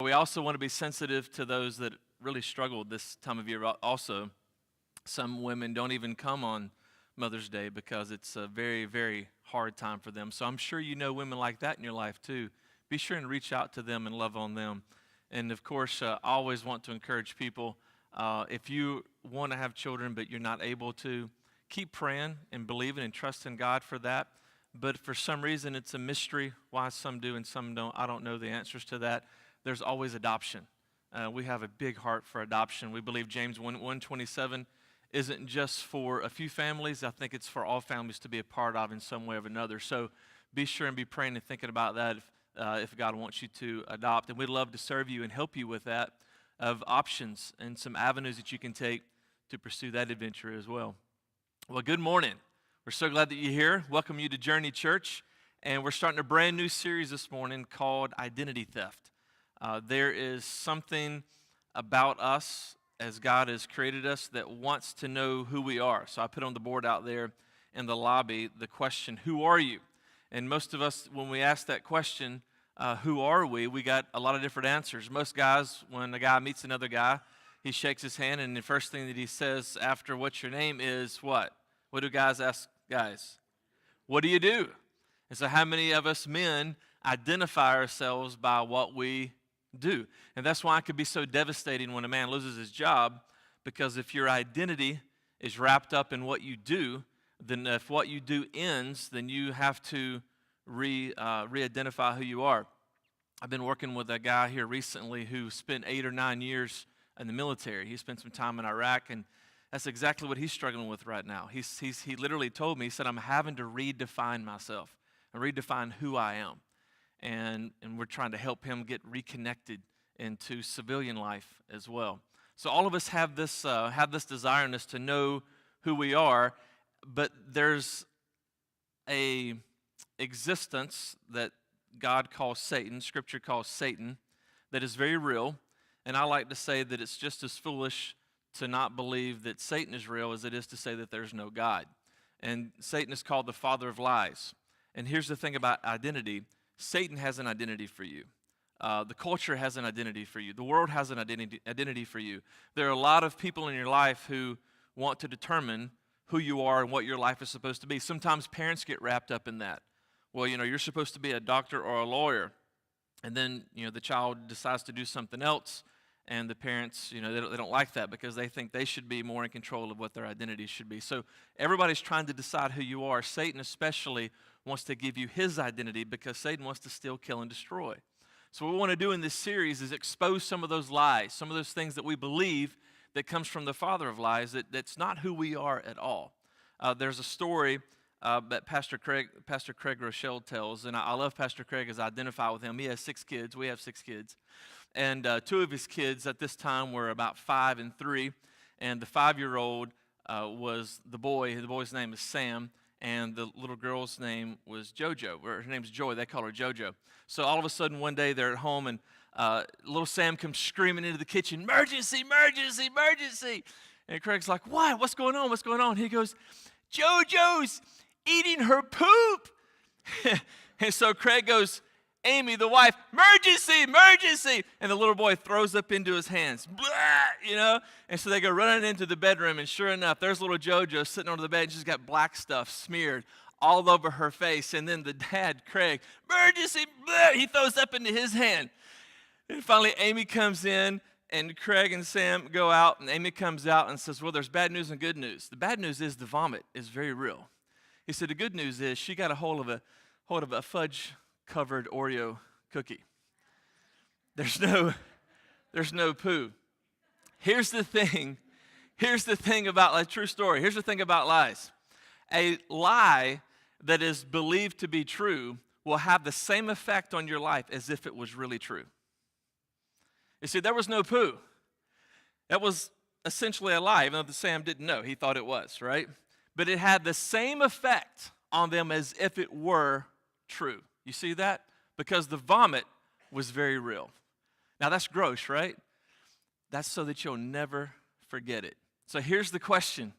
We also want to be sensitive to those that really struggle this time of year also. Some women don't even come on Mother's Day because it's a very, very hard time for them. So I'm sure you know women like that in your life too. Be sure and reach out to them and love on them. And of course, I always want to encourage people, if you want to have children but you're not able to, keep praying and believing and trusting God for that. But for some reason, it's a mystery why some do and some don't. I don't know the answers to that. There's always adoption. We have a big heart for adoption. We believe James 1:27 isn't just for a few families. I think it's for all families to be a part of in some way or another. So be sure and be praying and thinking about that if God wants you to adopt. And we'd love to serve you and help you with that, of options and some avenues that you can take to pursue that adventure as well. Well, good morning. We're so glad that you're here. Welcome you to Journey Church. And we're starting a brand new series this morning called Identity Theft. There is something about us as God has created us that wants to know who we are. So I put on the board out there in the lobby the question, who are you? And most of us, when we ask that question, who are we got a lot of different answers. Most guys, when a guy meets another guy, he shakes his hand, and the first thing that he says after what's your name is what? What do guys ask guys? What do you do? And so how many of us men identify ourselves by what we do? And that's why it could be so devastating when a man loses his job, because if your identity is wrapped up in what you do, then if what you do ends, then you have to re-identify who you are. I've been working with a guy here recently who spent 8 or 9 years in the military. He spent some time in Iraq, and that's exactly what he's struggling with right now. He literally told me, he said, I'm having to redefine myself and redefine who I am. And we're trying to help him get reconnected into civilian life as well. So all of us have this desire in us to know who we are, but there's a existence that God calls Satan, Scripture calls Satan, that is very real. And I like to say that it's just as foolish to not believe that Satan is real as it is to say that there's no God. And Satan is called the father of lies. And here's the thing about identity. Satan has an identity for you. The culture has an identity for you. The world has an identity for you. There are a lot of people in your life who want to determine who you are and what your life is supposed to be. Sometimes parents get wrapped up in that. Well, you're supposed to be a doctor or a lawyer. And then, the child decides to do something else. And the parents, they don't like that because they think they should be more in control of what their identity should be. So everybody's trying to decide who you are. Satan especially wants to give you his identity because Satan wants to steal, kill, and destroy. So what we want to do in this series is expose some of those lies, some of those things that we believe that comes from the father of lies, that's not who we are at all. There's a story that Pastor Craig Rochelle tells, and I love Pastor Craig as I identify with him. He has 6 kids. We have 6 kids. And 2 of his kids at this time were about 5 and 3, and the 5-year-old was the boy. The boy's name is Sam, and the little girl's name was JoJo, or her name's Joy. They call her JoJo. So all of a sudden one day they're at home, and little Sam comes screaming into the kitchen, "Emergency, emergency, emergency!" And Craig's like, "What? What's going on? What's going on?" He goes, "JoJo's eating her poop." And so Craig goes, "Amy, the wife, emergency, emergency!" And the little boy throws up into his hands, blah, And so they go running into the bedroom, and sure enough, there's little JoJo sitting on the bed. She's got black stuff smeared all over her face. And then the dad, Craig, emergency, blah, he throws up into his hand. And finally, Amy comes in, and Craig and Sam go out, and Amy comes out and says, "Well, there's bad news and good news. The bad news is the vomit is very real." He said, "The good news is she got a hold of a fudge-covered Oreo cookie. There's no poo." Here's the thing about a true story. Here's the thing about lies. A lie that is believed to be true will have the same effect on your life as if it was really true. You see, there was no poo. That was essentially a lie, even though Sam didn't know. He thought it was, right? But it had the same effect on them as if it were true. You see that? Because the vomit was very real. Now that's gross, right? That's so that you'll never forget it. So here's the question.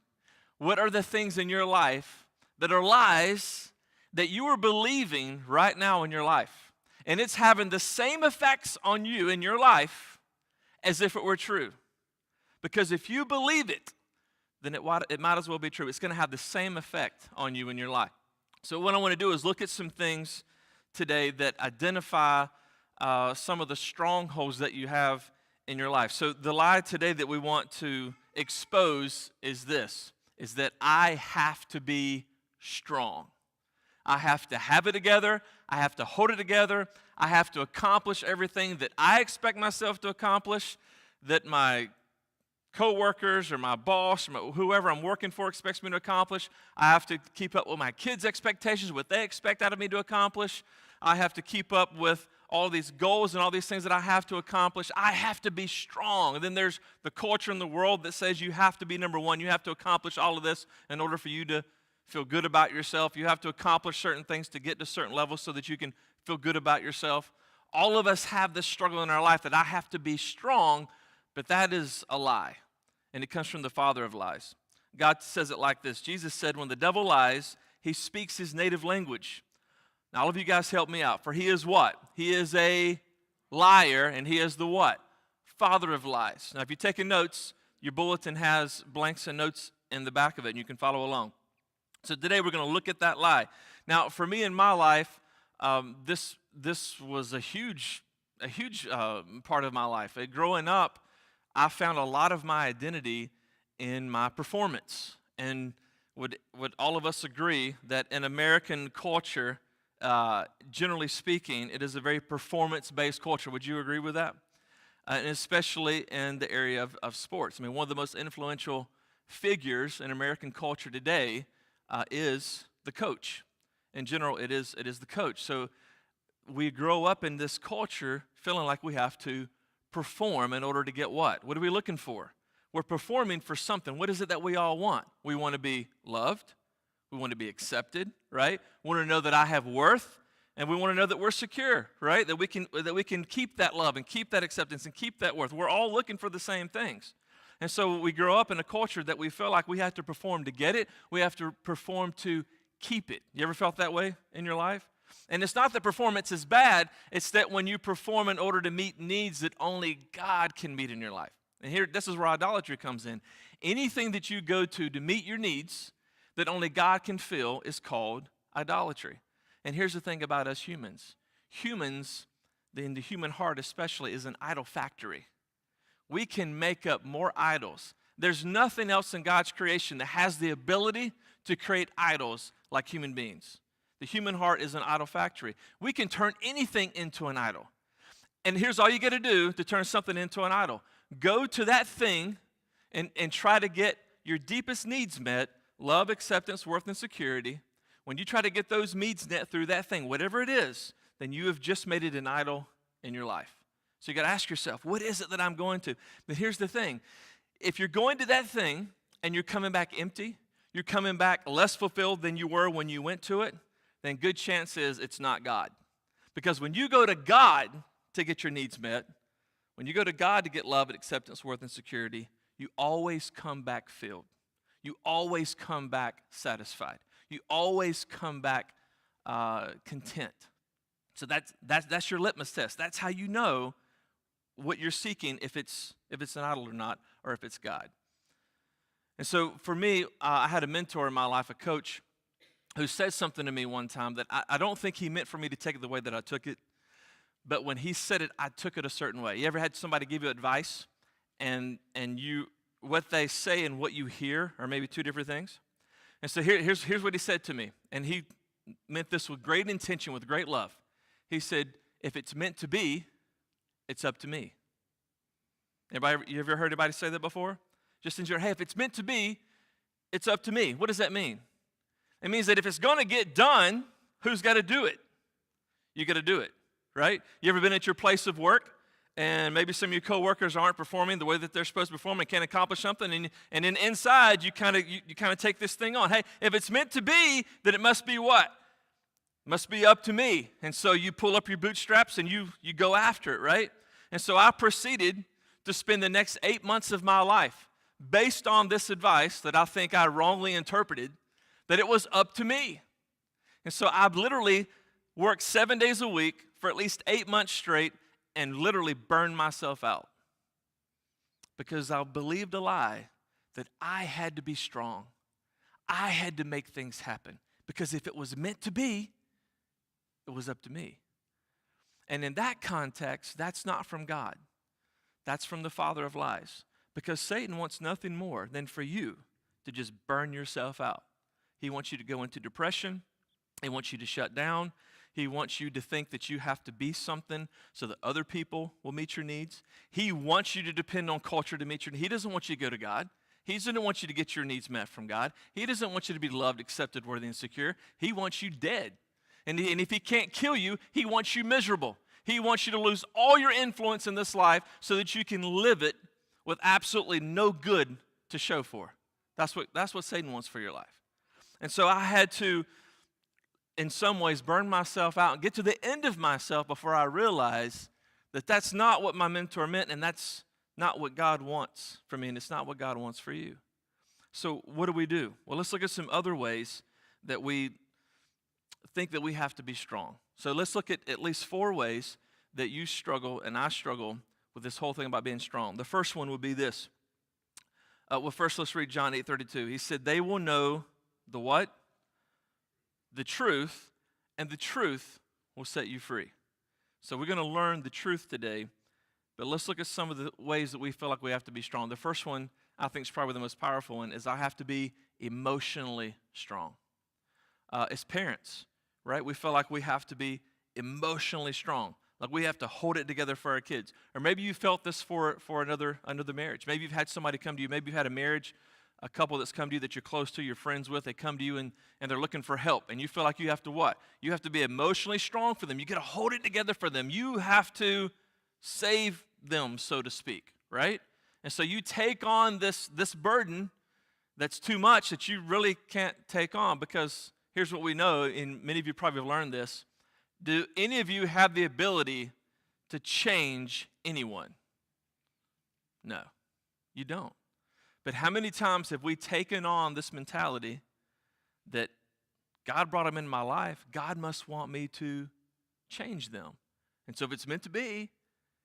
What are the things in your life that are lies that you are believing right now in your life? And it's having the same effects on you in your life as if it were true. Because if you believe it, then it might as well be true. It's going to have the same effect on you in your life. So what I want to do is look at some things today that identify some of the strongholds that you have in your life. So the lie today that we want to expose is this, is that I have to be strong. I have to have it together. I have to hold it together. I have to accomplish everything that I expect myself to accomplish, that my coworkers or my boss or whoever I'm working for expects me to accomplish. I have to keep up with my kids' expectations, what they expect out of me to accomplish. I have to keep up with all these goals and all these things that I have to accomplish. I have to be strong. And then there's the culture in the world that says you have to be number one. You have to accomplish all of this in order for you to feel good about yourself. You have to accomplish certain things to get to certain levels so that you can feel good about yourself. All of us have this struggle in our life that I have to be strong, but that is a lie, and it comes from the father of lies. God says it like this. Jesus said, when the devil lies, he speaks his native language. Now, all of you guys help me out. For he is what? He is a liar, and he is the what? Father of lies. Now, if you're taking notes, your bulletin has blanks and notes in the back of it, and you can follow along. So today we're going to look at that lie. Now, for me in my life, this was a huge part of my life. Growing up, I found a lot of my identity in my performance. And would all of us agree that in American culture, generally speaking, it is a very performance-based culture? Would you agree with that? And especially in the area of sports. I mean, one of the most influential figures in American culture today is the coach. In general, it is the coach. So we grow up in this culture feeling like we have to perform in order to get what? What are we looking for? We're performing for something. What is it that we all want? We want to be loved. We want to be accepted, right? We want to know that I have worth, and we want to know that we're secure, right? That we can keep that love and keep that acceptance and keep that worth. We're all looking for the same things. And so we grow up in a culture that we feel like we have to perform to get it. We have to perform to keep it. You ever felt that way in your life? And it's not that performance is bad. It's that when you perform in order to meet needs that only God can meet in your life. And here, this is where idolatry comes in. Anything that you go to meet your needs that only God can fill is called idolatry. And here's the thing about us humans. Humans, in the human heart especially, is an idol factory. We can make up more idols. There's nothing else in God's creation that has the ability to create idols like human beings. The human heart is an idol factory. We can turn anything into an idol. And here's all you got to do to turn something into an idol. Go to that thing and try to get your deepest needs met, love, acceptance, worth, and security. When you try to get those needs met through that thing, whatever it is, then you have just made it an idol in your life. So you got to ask yourself, what is it that I'm going to? But here's the thing. If you're going to that thing and you're coming back empty, you're coming back less fulfilled than you were when you went to it, then good chance is it's not God. Because when you go to God to get your needs met, when you go to God to get love and acceptance, worth, and security, you always come back filled. You always come back satisfied. You always come back content. So that's your litmus test. That's how you know what you're seeking, if it's an idol or not, or if it's God. And so for me, I had a mentor in my life, a coach, who said something to me one time that I don't think he meant for me to take it the way that I took it, but when he said it, I took it a certain way. You ever had somebody give you advice, and what they say and what you hear are maybe two different things? And so here's what he said to me, and he meant this with great intention, with great love. He said, if it's meant to be, it's up to me. You ever heard anybody say that before? Just in general, hey, if it's meant to be, it's up to me. What does that mean? It means that if it's going to get done, who's got to do it? You got to do it, right? You ever been at your place of work, and maybe some of your coworkers aren't performing the way that they're supposed to perform and can't accomplish something, and then inside you kind of take this thing on. Hey, if it's meant to be, then it must be what? It must be up to me. And so you pull up your bootstraps and you go after it, right? And so I proceeded to spend the next 8 months of my life based on this advice that I think I wrongly interpreted, that it was up to me. And so I literally worked 7 days a week, for at least 8 months straight and literally burned myself out because I believed a lie that I had to be strong. I had to make things happen because if it was meant to be, it was up to me. And in that context, that's not from God. That's from the father of lies. Because Satan wants nothing more than for you to just burn yourself out. He wants you to go into depression. He wants you to shut down. He wants you to think that you have to be something so that other people will meet your needs. He wants you to depend on culture to meet your needs. He doesn't want you to go to God. He doesn't want you to get your needs met from God. He doesn't want you to be loved, accepted, worthy, and secure. He wants you dead. And if he can't kill you, he wants you miserable. He wants you to lose all your influence in this life so that you can live it with absolutely no good to show for. That's what Satan wants for your life. And so I had to, in some ways, burn myself out and get to the end of myself before I realized that that's not what my mentor meant, and that's not what God wants for me, and it's not what God wants for you. So what do we do? Well, let's look at some other ways that we think that we have to be strong. So let's look at least 4 ways that you struggle and I struggle with this whole thing about being strong. The first one would be this. Well, first let's read John 8:32. He said, they will know the what? The truth, and the truth will set you free. So we're going to learn the truth today, but let's look at some of the ways that we feel like we have to be strong. The first one, I think, is probably the most powerful one, is I have to be emotionally strong. As parents, right? We feel like we have to be emotionally strong. Like we have to hold it together for our kids. Or maybe you felt this for another marriage. Maybe you've had somebody come to you. Maybe you've had a marriage, a couple that's come to you that you're close to, you're friends with. They come to you and they're looking for help. And you feel like you have to what? You have to be emotionally strong for them. You got to hold it together for them. You have to save them, so to speak, right? And so you take on this burden that's too much that you really can't take on, because here's what we know, and many of you probably have learned this. Do any of you have the ability to change anyone? No, you don't. But how many times have we taken on this mentality that God brought them in my life, God must want me to change them. And so if it's meant to be,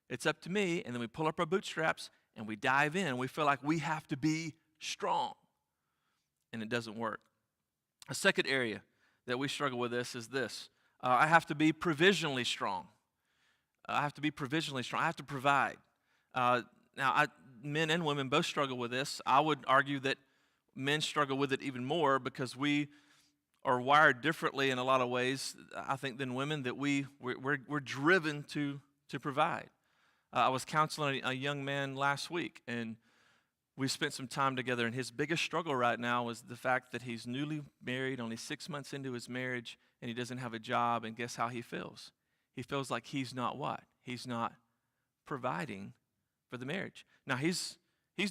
it's up to me, and then we pull up our bootstraps and we dive in, and we feel like we have to be strong, and it doesn't work. A second area that we struggle with this is this. I have to be provisionally strong. I have to be provisionally strong. I have to provide. Now, men and women both struggle with this. I would argue that men struggle with it even more because we are wired differently in a lot of ways, I think, than women, that we're driven to provide. I was counseling a young man last week, and we spent some time together, and his biggest struggle right now is the fact that he's newly married, only 6 months into his marriage, and he doesn't have a job, and guess how he feels? He feels like he's not what? He's not providing for the marriage. Now, he's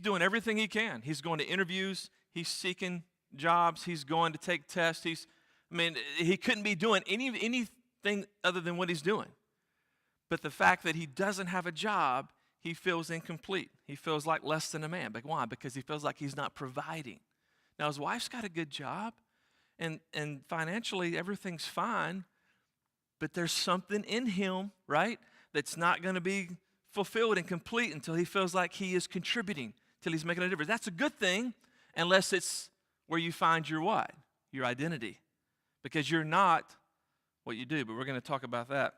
doing everything he can. He's going to interviews. He's seeking jobs. He's going to take tests. He couldn't be doing anything other than what he's doing. But the fact that he doesn't have a job, he feels incomplete. He feels like less than a man. But why? Because he feels like he's not providing. Now, his wife's got a good job, and financially everything's fine, but there's something in him, right, that's not going to be fulfilled and complete until he feels like he is contributing, till he's making a difference. That's a good thing, unless it's where you find your what? Your identity. Because you're not what you do, but we're going to talk about that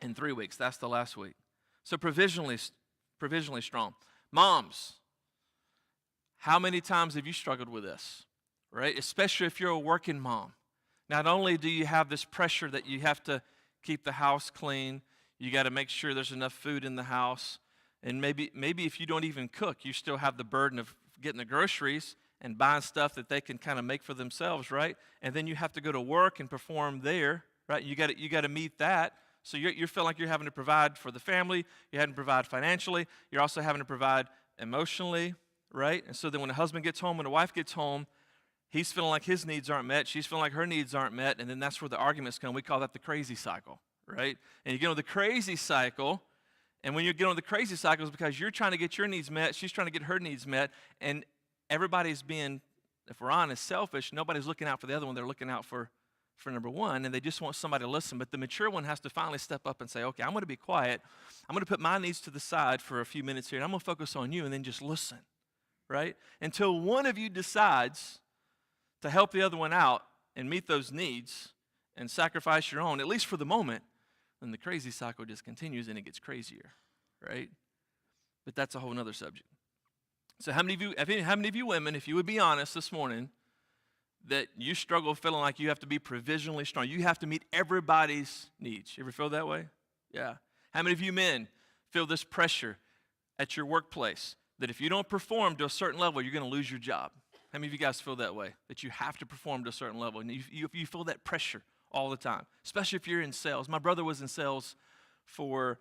in 3 weeks. That's the last week. So provisionally strong. Moms, how many times have you struggled with this, right? Especially if you're a working mom. Not only do you have this pressure that you have to keep the house clean, you got to make sure there's enough food in the house, and maybe if you don't even cook, you still have the burden of getting the groceries and buying stuff that they can kind of make for themselves, right? And then you have to go to work and perform there, right? You got to meet that. So you feel like you're having to provide for the family, you're having to provide financially, you're also having to provide emotionally, right? And so then when a husband gets home, when a wife gets home, he's feeling like his needs aren't met, she's feeling like her needs aren't met, and then that's where the arguments come. We call that the crazy cycle, right? And you get on the crazy cycle, and when you get on the crazy cycle, it's because you're trying to get your needs met, she's trying to get her needs met, and everybody's being, if we're honest, selfish. Nobody's looking out for the other one. They're looking out for for number one, and they just want somebody to listen. But the mature one has to finally step up and say, okay, I'm going to be quiet. I'm going to put my needs to the side for a few minutes here, and I'm going to focus on you, and then just listen, right? Until one of you decides to help the other one out and meet those needs and sacrifice your own, at least for the moment, then the crazy cycle just continues and it gets crazier, right? But that's a whole other subject. So how many of you women, if you would be honest this morning, that you struggle feeling like you have to be provisionally strong? You have to meet everybody's needs. You ever feel that way? Yeah. How many of you men feel this pressure at your workplace that if you don't perform to a certain level, you're going to lose your job? How many of you guys feel that way, that you have to perform to a certain level? And you feel that pressure all the time, especially if you're in sales. My brother was in sales for,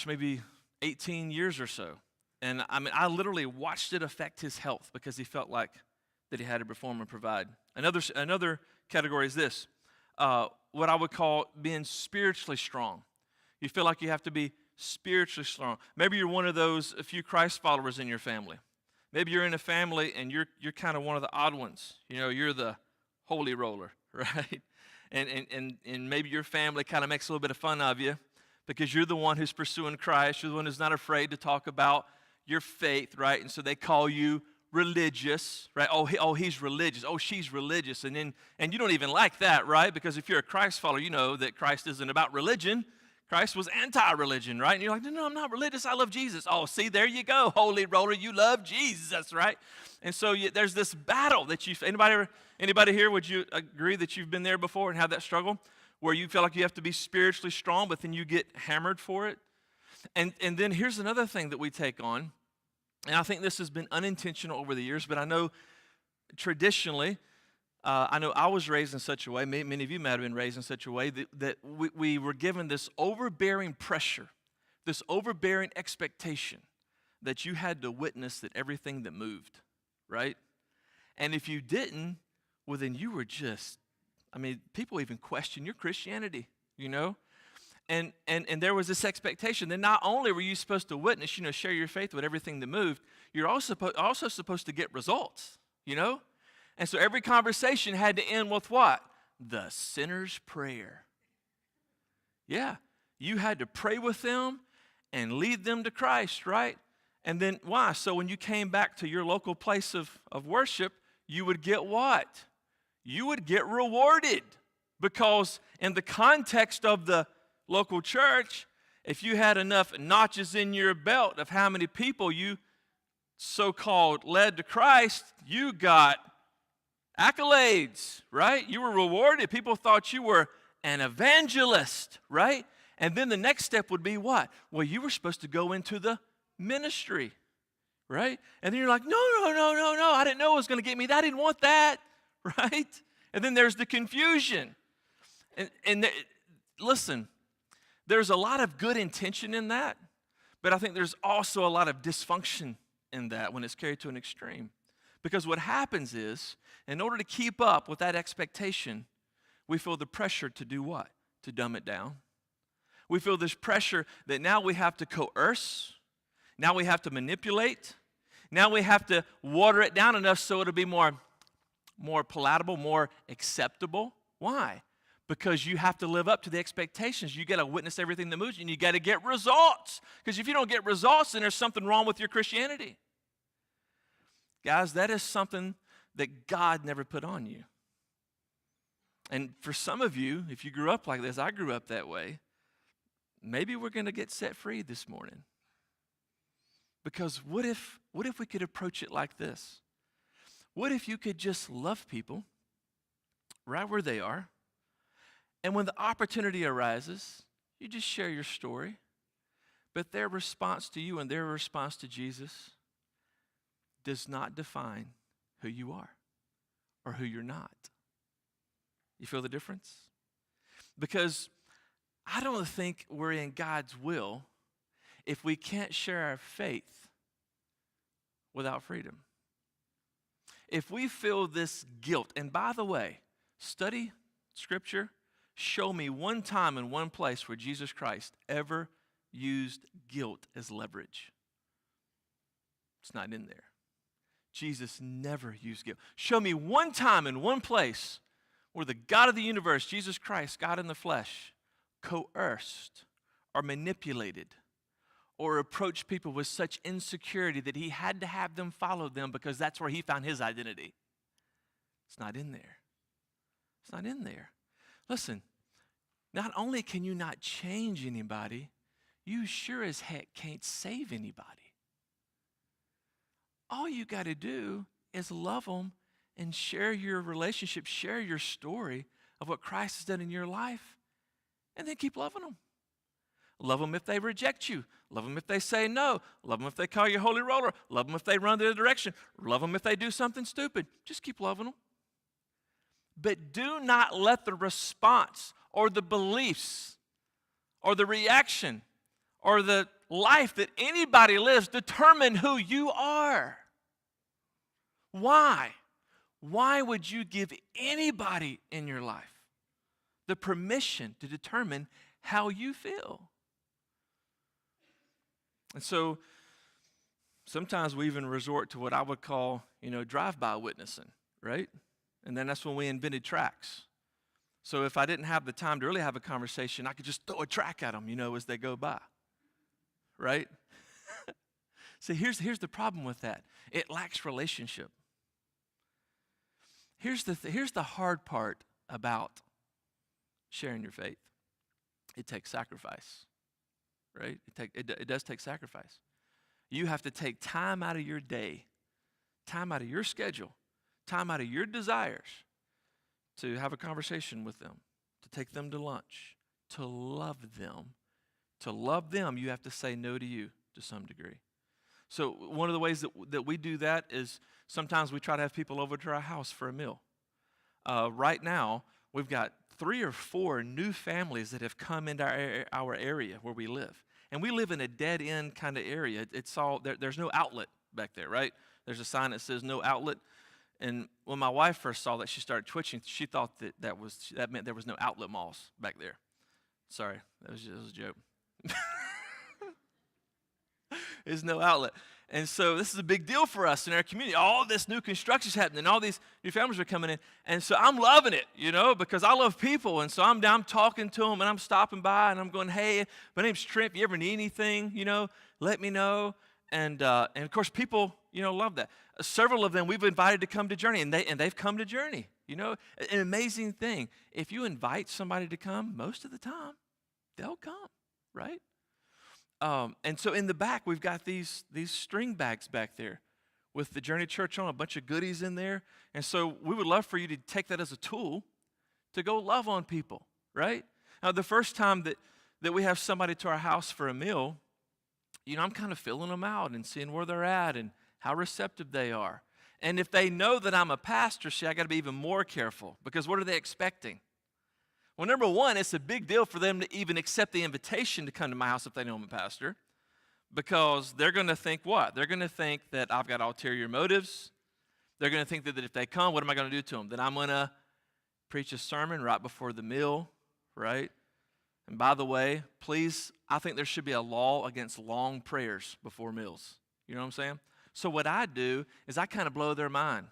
maybe 18 years or so. And I literally watched it affect his health because he felt like that he had to perform and provide. Another category is this, what I would call being spiritually strong. You feel like you have to be spiritually strong. Maybe you're one of those, a few Christ followers in your family. Maybe you're in a family and you're kind of one of the odd ones. You know, you're the holy roller, right? And maybe your family kind of makes a little bit of fun of you because you're the one who's pursuing Christ. You're the one who's not afraid to talk about your faith, right? And so they call you religious, right? Oh, he's religious. Oh, she's religious. And you don't even like that, right? Because if you're a Christ follower, you know that Christ isn't about religion. Christ was anti-religion, right? And you're like, no, I'm not religious. I love Jesus. Oh, see, there you go, holy roller. You love Jesus, right? And so there's this battle that anybody here, would you agree that you've been there before and had that struggle where you feel like you have to be spiritually strong, but then you get hammered for it? And then here's another thing that we take on, and I think this has been unintentional over the years, but I know traditionally, I know I was raised in such a way, many of you might have been raised in such a way, that we were given this overbearing pressure, this overbearing expectation that you had to witness that everything that moved, right? And if you didn't, well, then you were just, people even question your Christianity, you know? And there was this expectation that not only were you supposed to witness, share your faith with everything that moved, you're also supposed to get results, you know? And so every conversation had to end with what? The sinner's prayer. Yeah, you had to pray with them and lead them to Christ, right? And then why? So when you came back to your local place of worship, you would get what? You would get rewarded. Because in the context of the local church, if you had enough notches in your belt of how many people you so-called led to Christ, you got accolades, right? You were rewarded. People thought you were an evangelist, right? And then the next step would be what? Well, you were supposed to go into the ministry, right? And then you're like, no, I didn't know it was going to get me that. I didn't want that, right? And then there's the confusion. Listen, there's a lot of good intention in that, but I think there's also a lot of dysfunction in that when it's carried to an extreme. Because what happens is, in order to keep up with that expectation, we feel the pressure to do what? To dumb it down. We feel this pressure that now we have to coerce, now we have to manipulate, now we have to water it down enough so it'll be more palatable, more acceptable. Why? Because you have to live up to the expectations. You got to witness everything that moves you, and you got to get results. Because if you don't get results, then there's something wrong with your Christianity. Guys, that is something that God never put on you. And for some of you, if you grew up like this, I grew up that way, maybe we're going to get set free this morning. Because what if we could approach it like this? What if you could just love people right where they are, and when the opportunity arises, you just share your story, but their response to you and their response to Jesus does not define who you are or who you're not. You feel the difference? Because I don't think we're in God's will if we can't share our faith without freedom. If we feel this guilt, and by the way, study Scripture, show me one time in one place where Jesus Christ ever used guilt as leverage. It's not in there. Jesus never used guilt. Show me one time in one place where the God of the universe, Jesus Christ, God in the flesh, coerced or manipulated or approached people with such insecurity that he had to have them follow them because that's where he found his identity. It's not in there. It's not in there. Listen, not only can you not change anybody, you sure as heck can't save anybody. All you got to do is love them and share your relationship, share your story of what Christ has done in your life, and then keep loving them. Love them if they reject you. Love them if they say no. Love them if they call you holy roller. Love them if they run the other direction. Love them if they do something stupid. Just keep loving them. But do not let the response or the beliefs or the reaction or the life that anybody lives determine who you are. Why? Why would you give anybody in your life the permission to determine how you feel? And so sometimes we even resort to what I would call, drive-by witnessing, right? And then that's when we invented tracts. So if I didn't have the time to really have a conversation, I could just throw a track at them, as they go by, right? See, here's the problem with that. It lacks relationship. Here's the hard part about sharing your faith. It takes sacrifice, right? It does take sacrifice. You have to take time out of your day, time out of your schedule, time out of your desires to have a conversation with them, to take them to lunch, to love them. To love them, you have to say no to you to some degree. So one of the ways that we do that is sometimes we try to have people over to our house for a meal. Right now, we've got 3 or 4 new families that have come into our area where we live. And we live in a dead-end kind of area. It's all there's no outlet back there, right? There's a sign that says no outlet. And when my wife first saw that, she started twitching. She thought that meant there was no outlet malls back there. Sorry, that was a joke. There's no outlet. And so this is a big deal for us in our community. All this new construction is happening. All these new families are coming in. And so I'm loving it, because I love people. And so I'm down talking to them, and I'm stopping by, and I'm going, hey, my name's Trent. If you ever need anything, let me know. And of course, people, love that. Several of them we've invited to come to Journey, and they've come to Journey. An amazing thing. If you invite somebody to come, most of the time, they'll come, right? And so in the back, we've got these string bags back there with the Journey Church on, a bunch of goodies in there. And so we would love for you to take that as a tool to go love on people, right? Now, the first time that we have somebody to our house for a meal, I'm kind of filling them out and seeing where they're at and how receptive they are. And if they know that I'm a pastor, I got to be even more careful, because what are they expecting? Well, number one, it's a big deal for them to even accept the invitation to come to my house if they know I'm a pastor, because they're going to think what? They're going to think that I've got ulterior motives. They're going to think that if they come, what am I going to do to them? That I'm going to preach a sermon right before the meal, right? And by the way, please, I think there should be a law against long prayers before meals. You know what I'm saying? So what I do is I kind of blow their mind.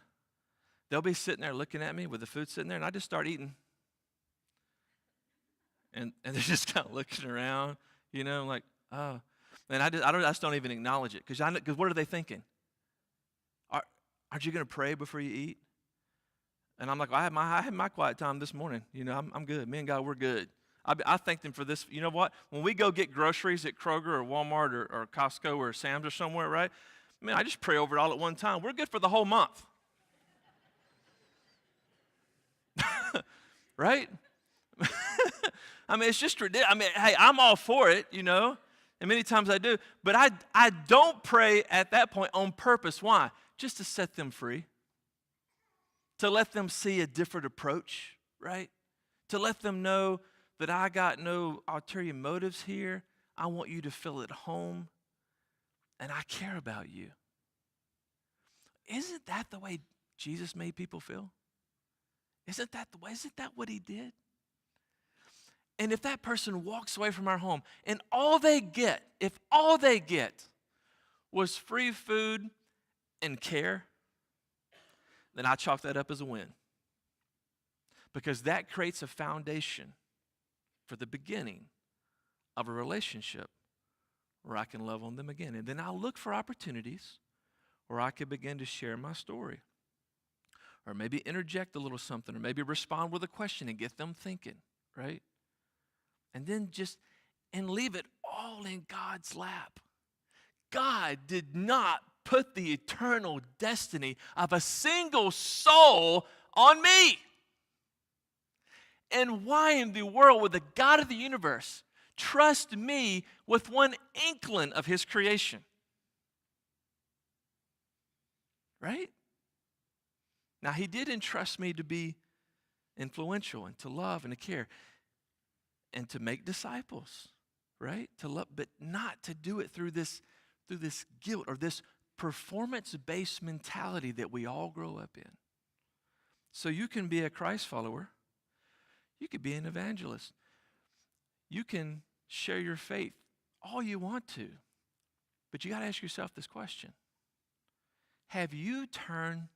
They'll be sitting there looking at me with the food sitting there, and I just start eating. And they're just kind of looking around, like, oh. And I just don't even acknowledge it, because what are they thinking? Aren't you going to pray before you eat? And I'm like, I had my quiet time this morning. I'm good. Me and God, we're good. I thank them for this. You know what? When we go get groceries at Kroger or Walmart or Costco or Sam's or somewhere, right? I just pray over it all at one time. We're good for the whole month. Right? It's just ridiculous. Hey, I'm all for it, and many times I do. But I don't pray at that point on purpose. Why? Just to set them free. To let them see a different approach, right? To let them know that I got no ulterior motives here. I want you to feel at home, and I care about you. Isn't that the way Jesus made people feel? Isn't that the way? Isn't that what he did? And if that person walks away from our home and if all they get was free food and care, then I chalk that up as a win. because that creates a foundation for the beginning of a relationship where I can love on them again. And then I'll look for opportunities where I can begin to share my story, or maybe interject a little something, or maybe respond with a question and get them thinking, right? And then and leave it all in God's lap. God did not put the eternal destiny of a single soul on me. And why in the world would the God of the universe trust me with one inkling of his creation? Right? Now, he did entrust me to be influential and to love and to care and to make disciples, right? To love, but not to do it through this guilt or this performance-based mentality that we all grow up in. So you can be a Christ follower. You could be an evangelist. You can share your faith all you want to. But you got to ask yourself this question. Have you turned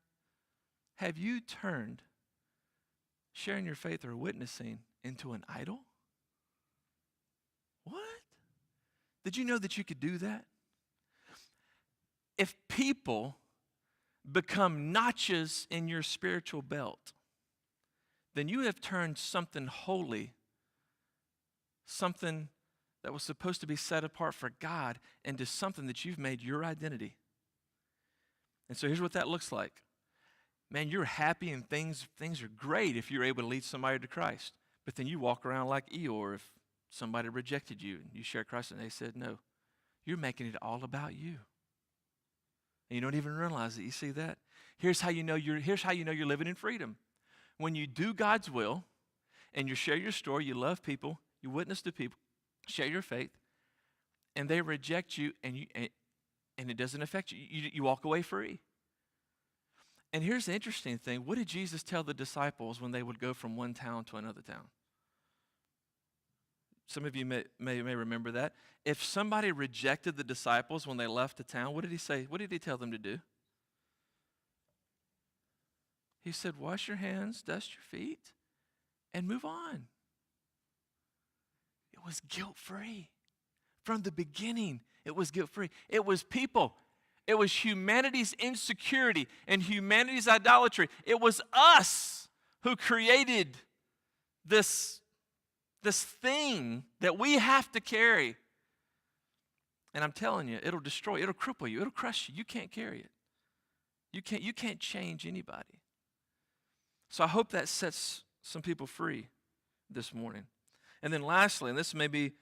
sharing your faith or witnessing into an idol? What? Did you know that you could do that? If people become notches in your spiritual belt, then you have turned something holy, something that was supposed to be set apart for God, into something that you've made your identity. And so here's what that looks like. Man, you're happy and things are great if you're able to lead somebody to Christ. But then you walk around like Eeyore if somebody rejected you and you share Christ and they said no. You're making it all about you. And you don't even realize it. You see that? Here's how you know you're living in freedom. When you do God's will and you share your story, you love people, you witness to people, share your faith, and they reject you and it doesn't affect you. You walk away free. And here's the interesting thing. What did Jesus tell the disciples when they would go from one town to another town? Some of you may remember that. If somebody rejected the disciples when they left the town, what did he say? What did he tell them to do? He said, wash your hands, dust your feet, and move on. It was guilt-free. From the beginning, it was guilt-free. It was people. It was humanity's insecurity and humanity's idolatry. It was us who created this thing that we have to carry. And I'm telling you, it'll destroy, it'll cripple you, it'll crush you. You can't carry it. You can't change anybody. So I hope that sets some people free this morning. And then lastly, and this may be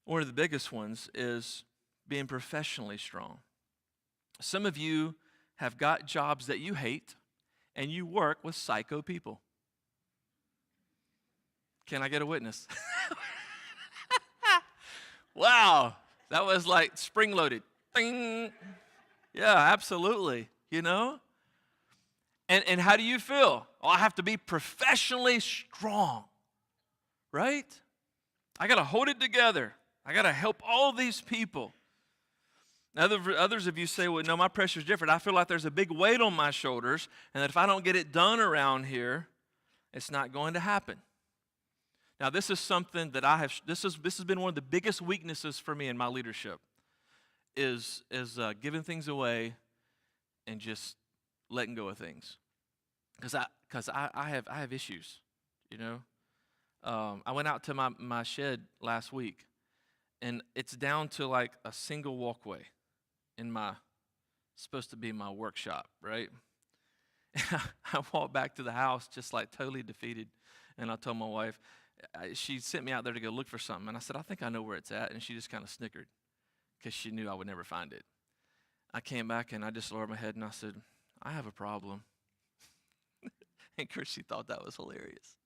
one of the biggest ones, is being professionally strong. Some of you have got jobs that you hate, and you work with psycho people. Can I get a witness? Wow, that was like spring-loaded. Ding. Yeah, absolutely, you know? And how do you feel? Oh, I have to be professionally strong, right? I got to hold it together. I got to help all these people. Others of you say, well, no, my pressure's different. I feel like there's a big weight on my shoulders, and that if I don't get it done around here, it's not going to happen. Now, this is something that this has been one of the biggest weaknesses for me in my leadership, is giving things away and just letting go of things. Because I have issues, you know. I went out to my shed last week, and it's down to like a single walkway in supposed to be my workshop, right? And I walked back to the house just like totally defeated, and I told my wife, she sent me out there to go look for something, and I said, I think I know where it's at, and she just kind of snickered because she knew I would never find it. I came back, and I just lowered my head, and I said, I have a problem. And Christy thought that was hilarious.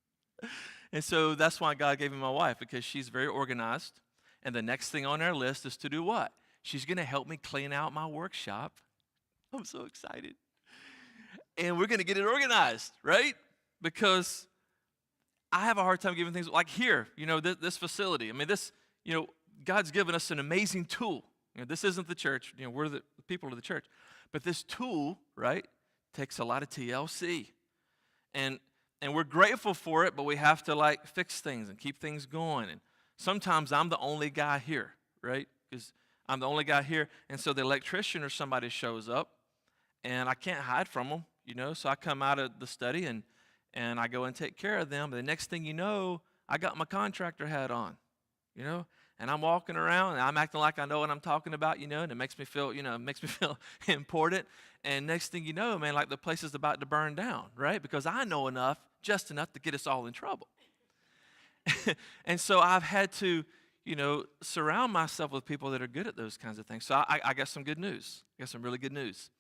And so that's why God gave me my wife, because she's very organized, and the next thing on our list is to do what? She's going to help me clean out my workshop. I'm so excited. And we're going to get it organized, right? Because I have a hard time giving things like here, you know, this facility. I mean, God's given us an amazing tool. You know, this isn't the church. You know, we're the people of the church. But this tool, right, takes a lot of TLC. And And we're grateful for it, but we have to like fix things and keep things going. And sometimes I'm the only guy here, right? Because I'm the only guy here. And so the electrician or somebody shows up, and I can't hide from them, you know. So I come out of the study and I go and take care of them. The next thing you know, I got my contractor hat on, you know. And I'm walking around and I'm acting like I know what I'm talking about, you know, and it makes me feel, important. And next thing you know, man, like the place is about to burn down, right? Because I know enough, just enough to get us all in trouble. And so I've had to, surround myself with people that are good at those kinds of things. So I got some good news. I got some really good news.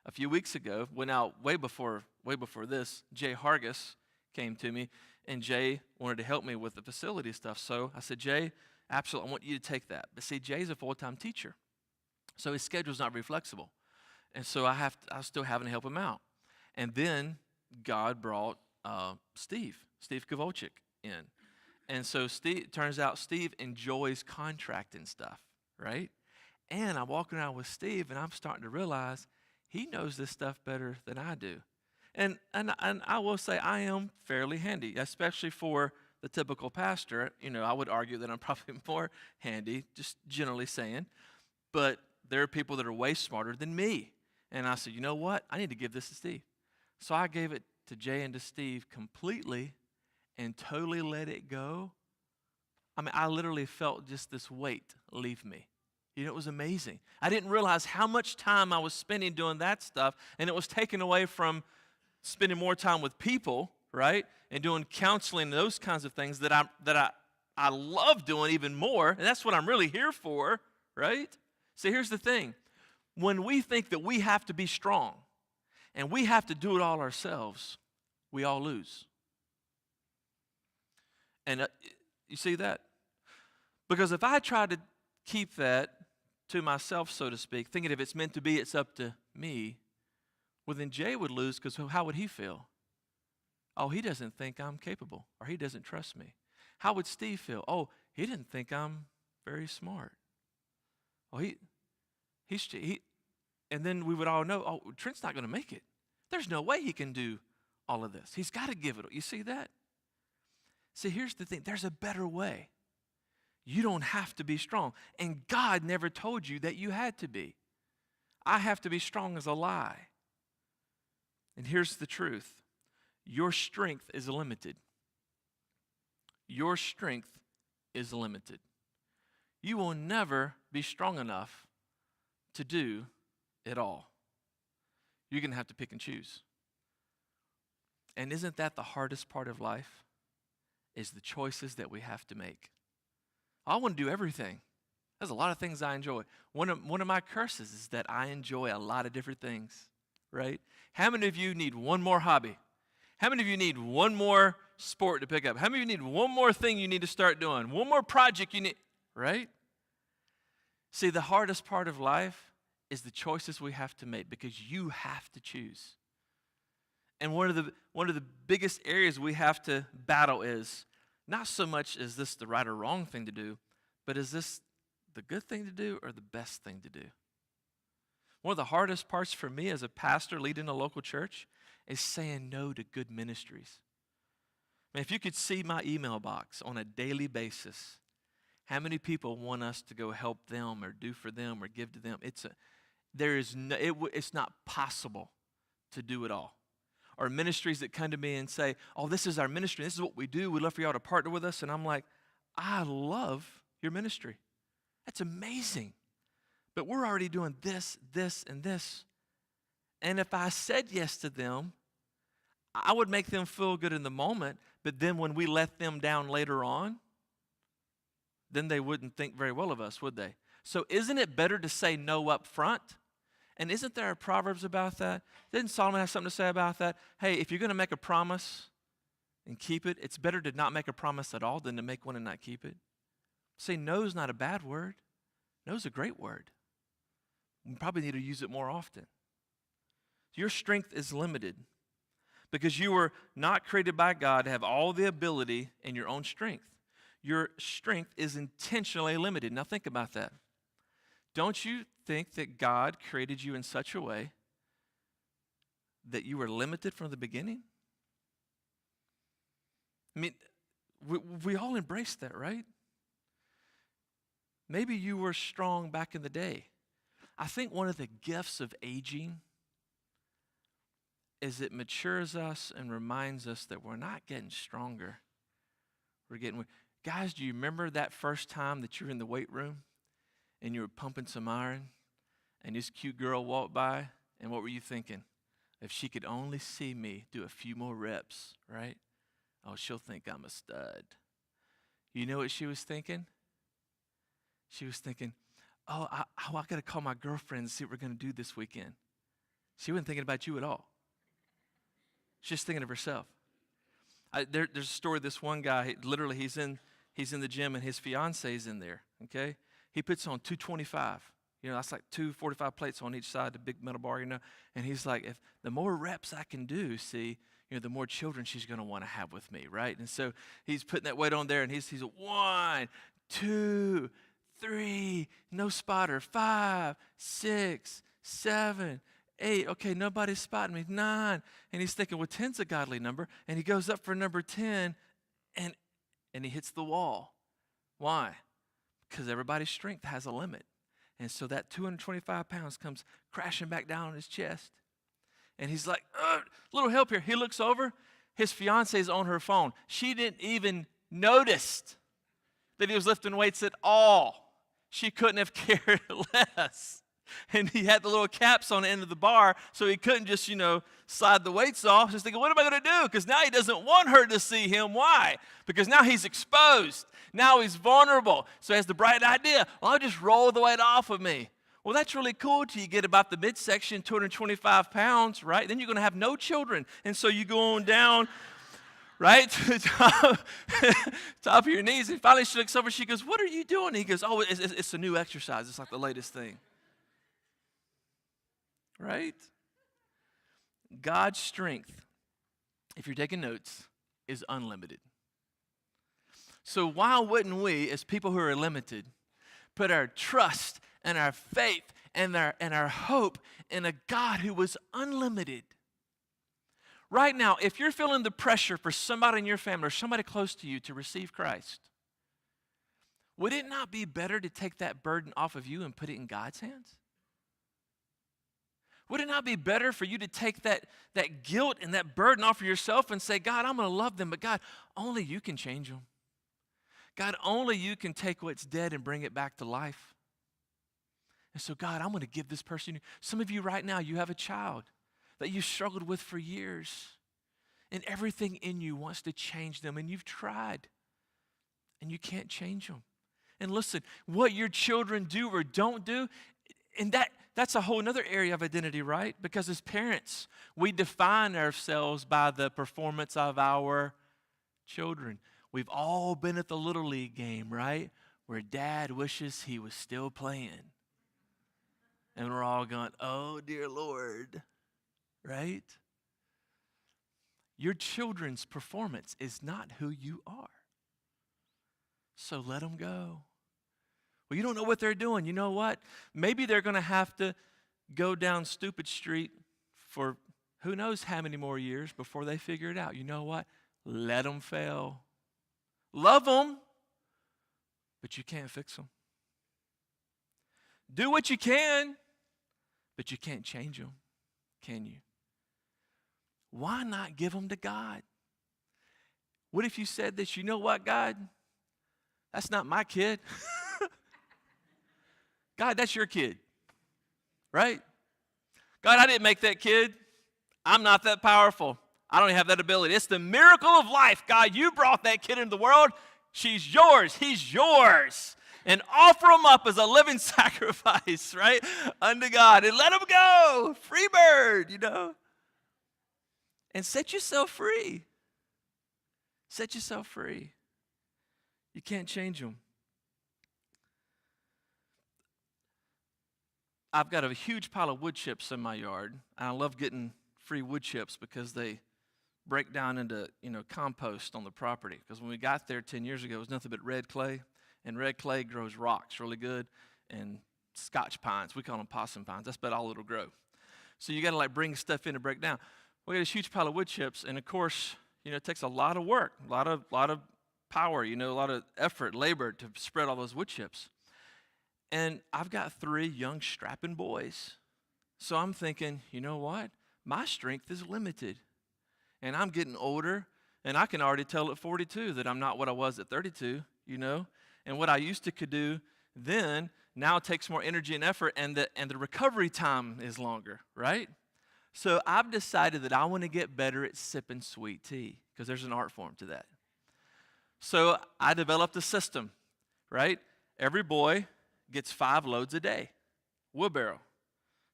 A few weeks ago, went out way before this, Jay Hargis came to me, and Jay wanted to help me with the facility stuff. So I said, Jay, absolutely, I want you to take that. But see, Jay's a full-time teacher, so his schedule's not very flexible. And so I was still having to help him out. And then God brought Steve Kovalchik in. And so turns out Steve enjoys contracting stuff, right? And I'm walking around with Steve, and I'm starting to realize he knows this stuff better than I do. And I will say I am fairly handy, especially for the typical pastor. I would argue that I'm probably more handy, just generally saying. But there are people that are way smarter than me. And I said, you know what? I need to give this to Steve. So I gave it to Jay and to Steve completely and totally let it go. I mean, I literally felt just this weight leave me. It was amazing. I didn't realize how much time I was spending doing that stuff, and it was taken away from spending more time with people, right? And doing counseling and those kinds of things that I love doing even more, and that's what I'm really here for, right? See, here's the thing. When we think that we have to be strong and we have to do it all ourselves, we all lose. And you see that? Because if I try to keep that to myself, so to speak, thinking if it's meant to be, it's up to me, well, then Jay would lose, because how would he feel? Oh, he doesn't think I'm capable, or he doesn't trust me. How would Steve feel? Oh, he didn't think I'm very smart. Oh, and then we would all know, oh, Trent's not going to make it. There's no way he can do all of this. He's got to give it. You see that? See, here's the thing. There's a better way. You don't have to be strong. And God never told you that you had to be. I have to be strong is a lie. And here's the truth. Your strength is limited. Your strength is limited. You will never be strong enough to do it all. You're going to have to pick and choose. And isn't that the hardest part of life? Is the choices that we have to make. I want to do everything. There's a lot of things I enjoy. One of my curses is that I enjoy a lot of different things, right? How many of you need one more hobby? How many of you need one more sport to pick up? How many of you need one more thing you need to start doing? One more project you need, right? See, the hardest part of life is the choices we have to make, because you have to choose. And one of the biggest areas we have to battle is not so much is this the right or wrong thing to do, but is this the good thing to do or the best thing to do? One of the hardest parts for me as a pastor leading a local church is saying no to good ministries. I mean, if you could see my email box on a daily basis, how many people want us to go help them or do for them or give to them? It's not possible to do it all. Or ministries that come to me and say, oh, this is our ministry. This is what we do. We'd love for y'all to partner with us. And I'm like, I love your ministry. That's amazing. But we're already doing this, this, and this. And if I said yes to them, I would make them feel good in the moment. But then when we let them down later on, then they wouldn't think very well of us, would they? So isn't it better to say no up front? And isn't there a Proverbs about that? Didn't Solomon have something to say about that? Hey, if you're going to make a promise and keep it, it's better to not make a promise at all than to make one and not keep it. See, no's not a bad word. No's a great word. We probably need to use it more often. Your strength is limited because you were not created by God to have all the ability in your own strength. Your strength is intentionally limited. Now think about that. Don't you think that God created you in such a way that you were limited from the beginning? I mean, we all embrace that, right? Maybe you were strong back in the day. I think one of the gifts of aging is it matures us and reminds us that we're not getting stronger. We're getting weak. Guys, do you remember that first time that you were in the weight room and you were pumping some iron and this cute girl walked by, and what were you thinking? If she could only see me do a few more reps, right? Oh, she'll think I'm a stud. You know what she was thinking? She was thinking, oh, I got to call my girlfriend and see what we're going to do this weekend. She wasn't thinking about you at all. She's just thinking of herself. There's a story of this one guy, literally he's in the gym and his fiance's in there, okay? He puts on 225. You know, that's like 245 plates on each side, the big metal bar, you know. And he's like, if the more reps I can do, see, you know, the more children she's going to want to have with me, right? And so he's putting that weight on there, and he's 1, 2, 3, no spotter, 5, 6, 7, 8. Okay, nobody's spotting me. 9. And he's thinking, well, 10's a godly number. And he goes up for number 10, and he hits the wall. Why? Because everybody's strength has a limit. And so that 225 pounds comes crashing back down on his chest. And he's like, little help here. He looks over. His fiance's on her phone. She didn't even notice that he was lifting weights at all. She couldn't have cared less. And he had the little caps on the end of the bar, so he couldn't just, slide the weights off. Just thinking, what am I going to do? Because now he doesn't want her to see him. Why? Because now he's exposed. Now he's vulnerable. So he has the bright idea, well, I'll just roll the weight off of me. Well, that's really cool till you get about the midsection, 225 pounds, right? Then you're going to have no children. And so you go on down, right, to the top of your knees. And finally she looks over, she goes, what are you doing? He goes, oh, it's a new exercise. It's like the latest thing. Right? God's strength, if you're taking notes, is unlimited. So why wouldn't we, as people who are limited, put our trust and our faith and our hope in a God who was unlimited? Right now, if you're feeling the pressure for somebody in your family or somebody close to you to receive Christ, would it not be better to take that burden off of you and put it in God's hands? Would it not be better for you to take that guilt and that burden off of yourself and say, God, I'm going to love them, but God, only you can change them. God, only you can take what's dead and bring it back to life. And so, God, I'm going to give this person. Some of you right now, you have a child that you've struggled with for years, and everything in you wants to change them, and you've tried, and you can't change them. And listen, what your children do or don't do, and that's a whole other area of identity, right? Because as parents, we define ourselves by the performance of our children. We've all been at the Little League game, right? Where dad wishes he was still playing. And we're all going, oh, dear Lord, right? Your children's performance is not who you are. So let them go. Well, you don't know what they're doing. You know what? Maybe they're going to have to go down Stupid Street for who knows how many more years before they figure it out. You know what? Let them fail. Love them, but you can't fix them. Do what you can, but you can't change them, can you? Why not give them to God? What if you said this? You know what, God? That's not my kid. God, that's your kid, right? God, I didn't make that kid. I'm not that powerful. I don't have that ability. It's the miracle of life. God, you brought that kid into the world. She's yours. He's yours. And offer him up as a living sacrifice, right, unto God. And let him go. Free bird, And set yourself free. Set yourself free. You can't change them. I've got a huge pile of wood chips in my yard, and I love getting free wood chips because they break down into, compost on the property. Because when we got there 10 years ago, it was nothing but red clay, and red clay grows rocks really good, and Scotch pines. We call them possum pines. That's about all it'll grow. So you got to bring stuff in to break down. We got a huge pile of wood chips, and of course, it takes a lot of work, a lot of power, a lot of effort, labor to spread all those wood chips. And I've got 3 young strapping boys. So I'm thinking, you know what? My strength is limited. And I'm getting older, and I can already tell at 42 that I'm not what I was at 32, And what I used to could do then now takes more energy and effort, and the recovery time is longer, right? So I've decided that I want to get better at sipping sweet tea, because there's an art form to that. So I developed a system, right? Every boy gets 5 loads a day, wheelbarrow.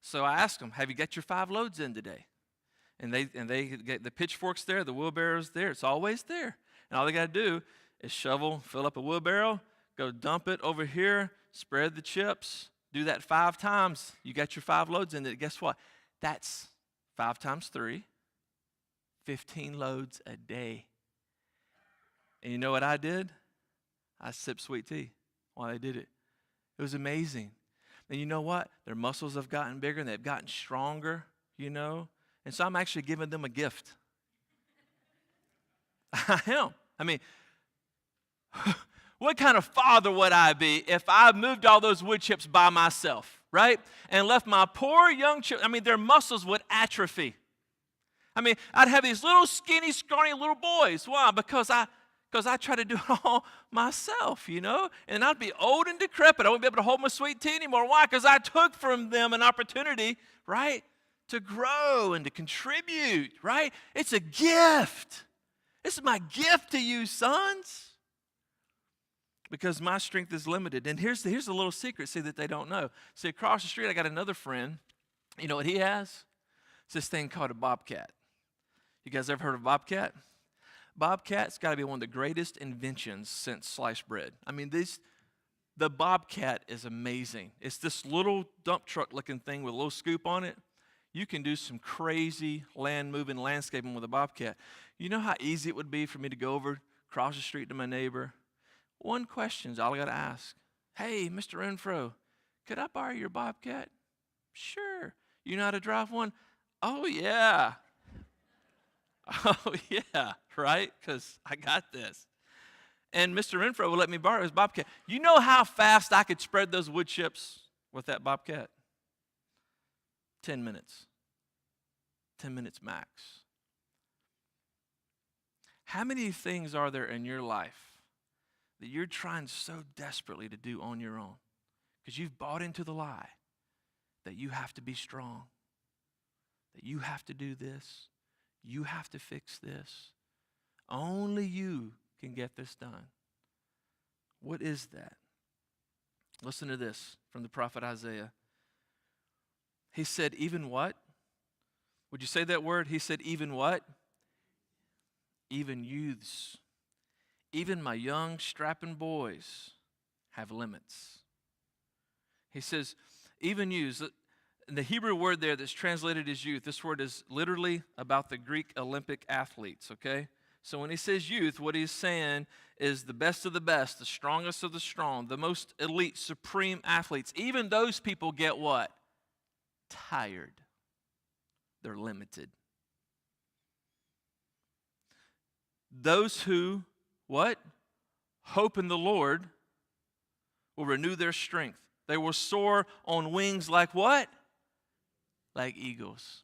So I asked them, have you got your 5 loads in today? And they get the pitchforks there, the wheelbarrow's there. It's always there. And all they got to do is shovel, fill up a wheelbarrow, go dump it over here, spread the chips, do that 5 times. You got your 5 loads in it. Guess what? That's 5 times 3, 15 loads a day. And you know what I did? I sipped sweet tea while I did it. It was amazing. And you know what? Their muscles have gotten bigger and they've gotten stronger, And so I'm actually giving them a gift. I am. I mean, what kind of father would I be if I moved all those wood chips by myself, right? And left my poor young children, their muscles would atrophy. I'd have these little skinny, scrawny little boys. Why? Because I try to do it all myself, And I'd be old and decrepit. I wouldn't be able to hold my sweet tea anymore. Why? Because I took from them an opportunity, right, to grow and to contribute, right? It's a gift. This is my gift to you, sons. Because my strength is limited. And here's a little secret, that they don't know. See, across the street, I got another friend. You know what he has? It's this thing called a bobcat. You guys ever heard of a bobcat? Bobcat's got to be one of the greatest inventions since sliced bread. The bobcat is amazing. It's this little dump truck looking thing with a little scoop on it. You can do some crazy land-moving landscaping with a bobcat. You know how easy it would be for me to go over, across the street to my neighbor? One question is all I got to ask. Hey, Mr. Renfro, could I borrow your bobcat? Sure. You know how to drive one? Oh, yeah. Oh, yeah, right? Because I got this. And Mr. Renfro will let me borrow his bobcat. You know how fast I could spread those wood chips with that bobcat? 10 minutes. 10 minutes max. How many things are there in your life that you're trying so desperately to do on your own? Because you've bought into the lie that you have to be strong, that you have to do this, you have to fix this. Only you can get this done. What is that? Listen to this from the prophet Isaiah. He said, even what? Would you say that word? He said, even what? Even youths, even my young strapping boys have limits. He says, even youths. The Hebrew word there that's translated as youth, this word is literally about the Greek Olympic athletes, okay? So when he says youth, what he's saying is the best of the best, the strongest of the strong, the most elite, supreme athletes. Even those people get what? Tired. They're limited. Those who, what? Hope in the Lord will renew their strength. They will soar on wings like what? Like eagles.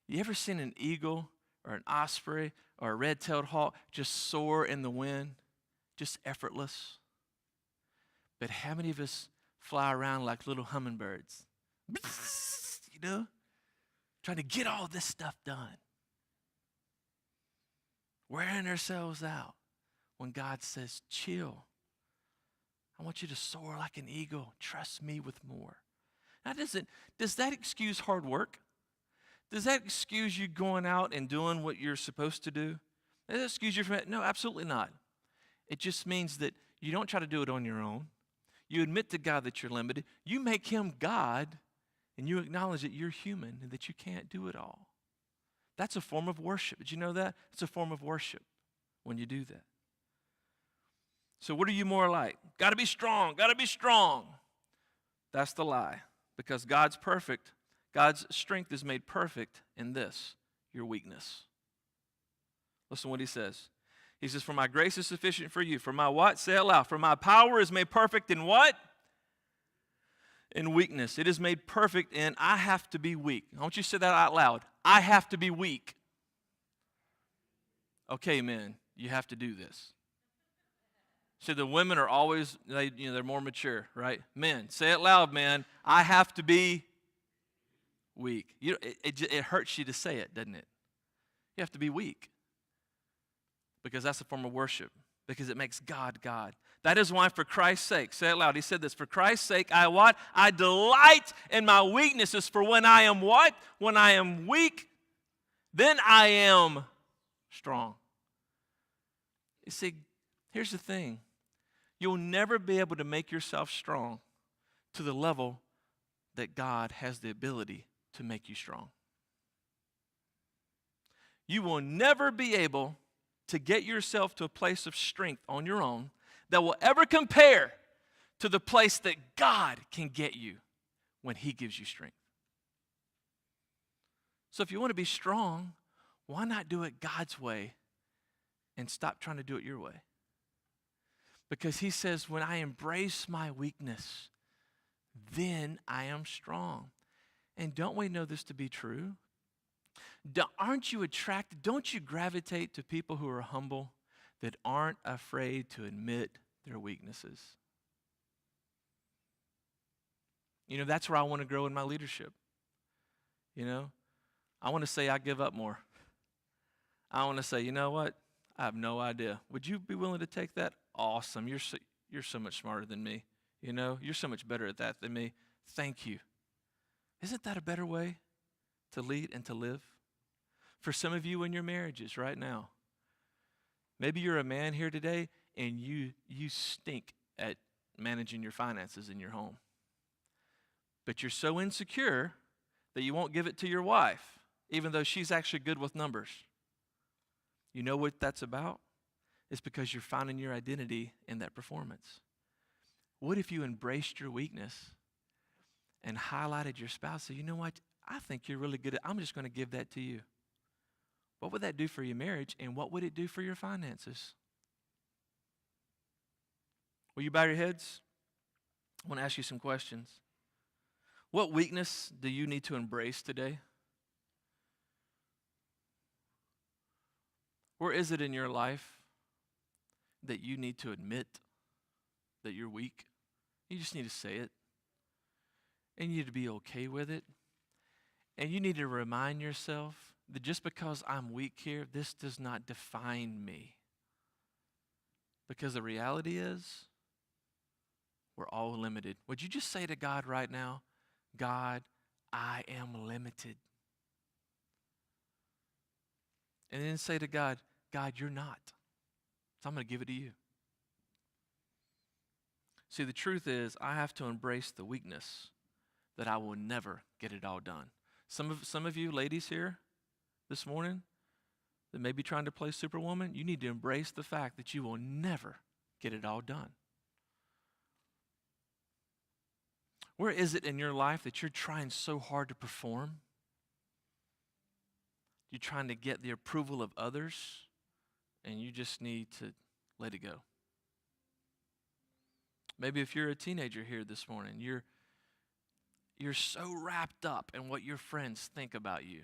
You ever seen an eagle or an osprey or a red-tailed hawk just soar in the wind? Just effortless. But how many of us fly around like little hummingbirds? Trying to get all this stuff done. Wearing ourselves out when God says, chill. I want you to soar like an eagle. Trust me with more. Now, does that excuse hard work? Does that excuse you going out and doing what you're supposed to do? Does that excuse you from it? No, absolutely not. It just means that you don't try to do it on your own. You admit to God that you're limited. You make him God, and you acknowledge that you're human and that you can't do it all. That's a form of worship. Did you know that? It's a form of worship when you do that. So what are you more like? Got to be strong. Got to be strong. That's the lie. Because God's perfect. God's strength is made perfect in this, your weakness. Listen to what he says. He says, for my grace is sufficient for you. For my what? Say it loud. For my power is made perfect in what? In weakness. It is made perfect in I have to be weak. I want you to say that out loud. I have to be weak. Okay, men, you have to do this. So the women are always, they're more mature, right? Men, say it loud, man. I have to be weak. It hurts you to say it, doesn't it? You have to be weak. Because that's a form of worship. Because it makes God, God. That is why for Christ's sake, say it loud, he said this, for Christ's sake, I what? I delight in my weaknesses, for when I am what? When I am weak, then I am strong. You see, here's the thing. You'll never be able to make yourself strong to the level that God has the ability to make you strong. You will never be able to get yourself to a place of strength on your own that will ever compare to the place that God can get you when he gives you strength. So if you want to be strong, why not do it God's way and stop trying to do it your way? Because he says, when I embrace my weakness, then I am strong. And don't we know this to be true? Aren't you attracted? Don't you gravitate to people who are humble that aren't afraid to admit their weaknesses? That's where I want to grow in my leadership. I want to say I give up more. I want to say, you know what? I have no idea. Would you be willing to take that? Awesome. You're so much smarter than me. You're so much better at that than me. Thank you. Isn't that a better way to lead and to live? For some of you in your marriages right now, maybe you're a man here today and you stink at managing your finances in your home. But you're so insecure that you won't give it to your wife, even though she's actually good with numbers. You know what that's about? It's because you're finding your identity in that performance. What if you embraced your weakness and highlighted your spouse? So you know what? I think you're really good at, I'm just going to give that to you. What would that do for your marriage, and what would it do for your finances? Will you bow your heads? I want to ask you some questions. What weakness do you need to embrace today? Where is it in your life that you need to admit that you're weak? You just need to say it. And you need to be okay with it. And you need to remind yourself that just because I'm weak here, this does not define me. Because the reality is, we're all limited. Would you just say to God right now, God, I am limited. And then say to God, God, you're not. So I'm going to give it to you. See, the truth is, I have to embrace the weakness that I will never get it all done. Some of you ladies here this morning that may be trying to play Superwoman, you need to embrace the fact that you will never get it all done. Where is it in your life that you're trying so hard to perform? You're trying to get the approval of others, and you just need to let it go. Maybe if you're a teenager here this morning, you're so wrapped up in what your friends think about you.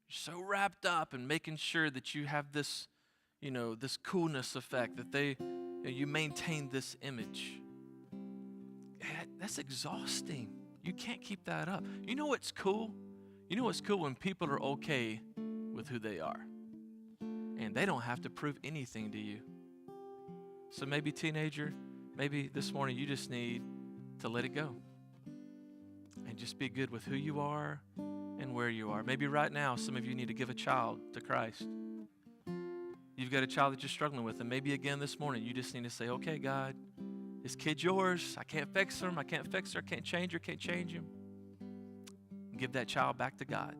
You're so wrapped up in making sure that you have this, this coolness effect, that you maintain this image. That's exhausting. You can't keep that up. You know what's cool? You know what's cool when people are okay with who they are. And they don't have to prove anything to you. So maybe teenager, maybe this morning you just need to let it go. And just be good with who you are and where you are. Maybe right now some of you need to give a child to Christ. You've got a child that you're struggling with, and maybe again this morning you just need to say, okay, God, this kid's yours. I can't fix him. I can't fix her. I can't change her. Can't change him. Give that child back to God.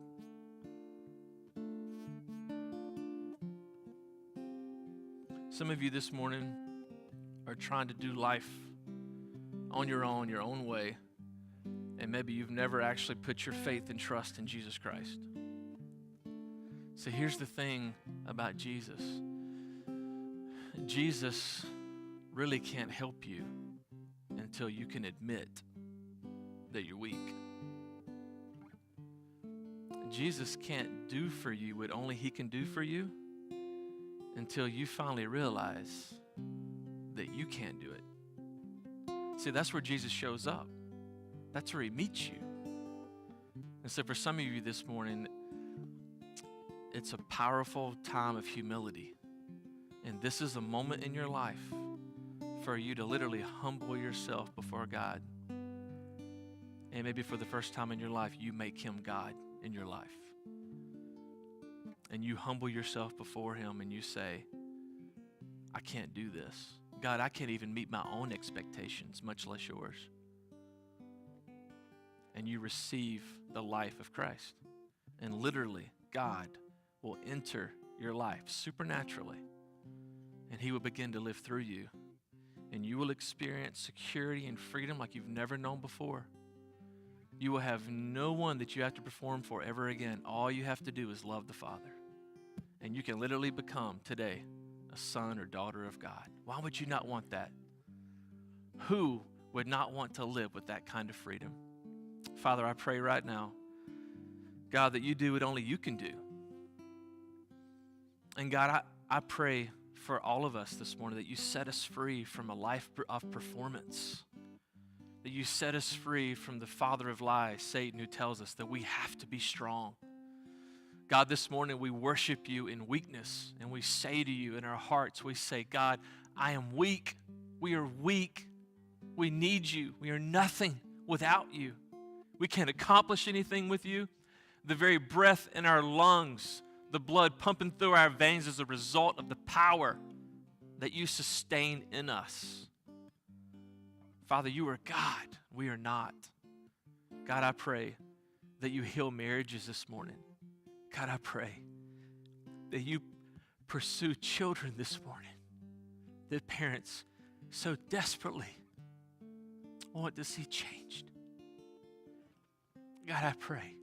Some of you this morning are trying to do life on your own way, and maybe you've never actually put your faith and trust in Jesus Christ. So here's the thing about Jesus. Jesus really can't help you until you can admit that you're weak. Jesus can't do for you what only he can do for you until you finally realize that you can't do it. See, that's where Jesus shows up. That's where he meets you. And so for some of you this morning, it's a powerful time of humility. And this is a moment in your life for you to literally humble yourself before God. And maybe for the first time in your life, you make him God in your life. And you humble yourself before him and you say, I can't do this. God, I can't even meet my own expectations, much less yours. And you receive the life of Christ. And literally, God will enter your life supernaturally. And he will begin to live through you. And you will experience security and freedom like you've never known before. You will have no one that you have to perform for ever again. All you have to do is love the Father. And you can literally become today a son or daughter of God. Why would you not want that? Who would not want to live with that kind of freedom? Father, I pray right now, God, that you do what only you can do. And God, I pray for all of us this morning that you set us free from a life of performance. That you set us free from the father of lies, Satan, who tells us that we have to be strong. God, this morning we worship you in weakness, and we say to you in our hearts, we say, God, I am weak. We are weak. We need you. We are nothing without you. We can't accomplish anything with you. The very breath in our lungs, the blood pumping through our veins is a result of the power that you sustain in us. Father, you are God. We are not. God, I pray that you heal marriages this morning. God, I pray that you pursue children this morning, that parents so desperately want to see changed. God, I pray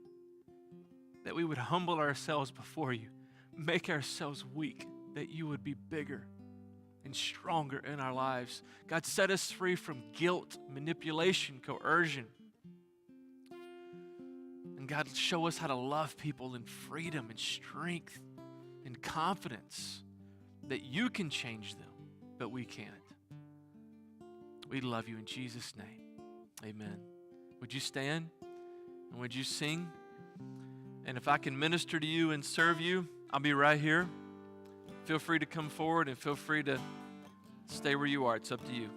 that we would humble ourselves before you, make ourselves weak, that you would be bigger and stronger in our lives. God, set us free from guilt, manipulation, coercion. And God, show us how to love people in freedom and strength and confidence that you can change them, but we can't. We love you in Jesus' name. Amen. Would you stand and would you sing? And if I can minister to you and serve you, I'll be right here. Feel free to come forward and feel free to stay where you are. It's up to you.